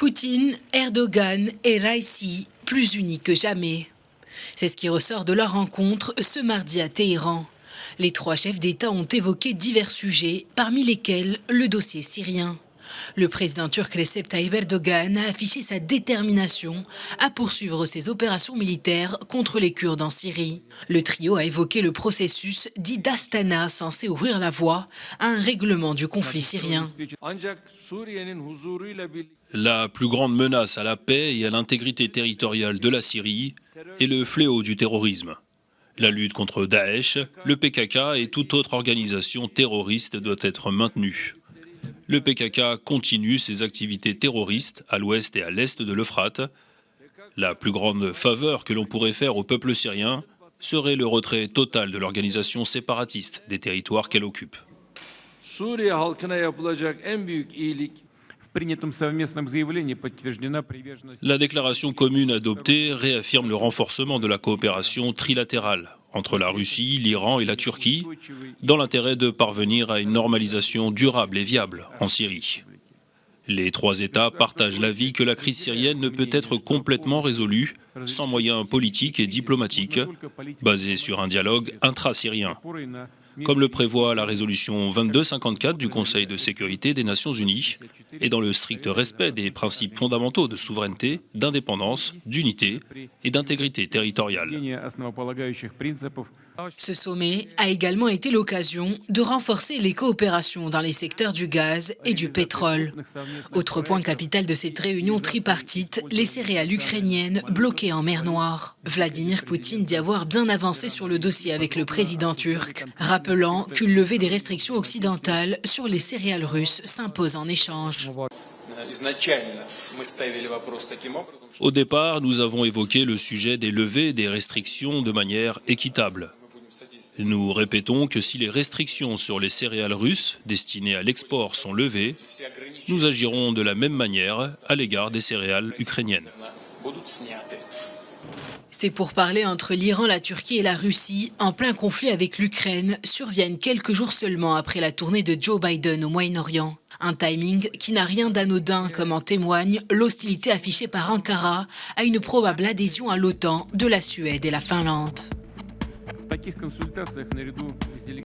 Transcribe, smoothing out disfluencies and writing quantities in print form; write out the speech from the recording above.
Poutine, Erdogan et Raisi, plus unis que jamais. C'est ce qui ressort de leur rencontre ce mardi à Téhéran. Les trois chefs d'État ont évoqué divers sujets, parmi lesquels le dossier syrien. Le président turc Recep Tayyip Erdogan a affiché sa détermination à poursuivre ses opérations militaires contre les Kurdes en Syrie. Le trio a évoqué le processus dit d'Astana censé ouvrir la voie à un règlement du conflit syrien. La plus grande menace à la paix et à l'intégrité territoriale de la Syrie est le fléau du terrorisme. La lutte contre Daesh, le PKK et toute autre organisation terroriste doit être maintenue. Le PKK continue ses activités terroristes à l'ouest et à l'est de l'Euphrate. La plus grande faveur que l'on pourrait faire au peuple syrien serait le retrait total de l'organisation séparatiste des territoires qu'elle occupe. La déclaration commune adoptée réaffirme le renforcement de la coopération trilatérale entre la Russie, l'Iran et la Turquie, dans l'intérêt de parvenir à une normalisation durable et viable en Syrie. Les trois États partagent l'avis que la crise syrienne ne peut être complètement résolue sans moyens politiques et diplomatiques, basés sur un dialogue intra-syrien, comme le prévoit la résolution 2254 du Conseil de sécurité des Nations Unies, et dans le strict respect des principes fondamentaux de souveraineté, d'indépendance, d'unité et d'intégrité territoriale. Ce sommet a également été l'occasion de renforcer les coopérations dans les secteurs du gaz et du pétrole. Autre point capital de cette réunion tripartite, les céréales ukrainiennes bloquées en mer Noire. Vladimir Poutine dit avoir bien avancé sur le dossier avec le président turc, rappelant qu'une levée des restrictions occidentales sur les céréales russes s'impose en échange. Au départ, nous avons évoqué le sujet des levées des restrictions de manière équitable. Nous répétons que si les restrictions sur les céréales russes destinées à l'export sont levées, nous agirons de la même manière à l'égard des céréales ukrainiennes. Ces pourparlers entre l'Iran, la Turquie et la Russie, en plein conflit avec l'Ukraine, surviennent quelques jours seulement après la tournée de Joe Biden au Moyen-Orient. Un timing qui n'a rien d'anodin, comme en témoigne l'hostilité affichée par Ankara à une probable adhésion à l'OTAN de la Suède et la Finlande.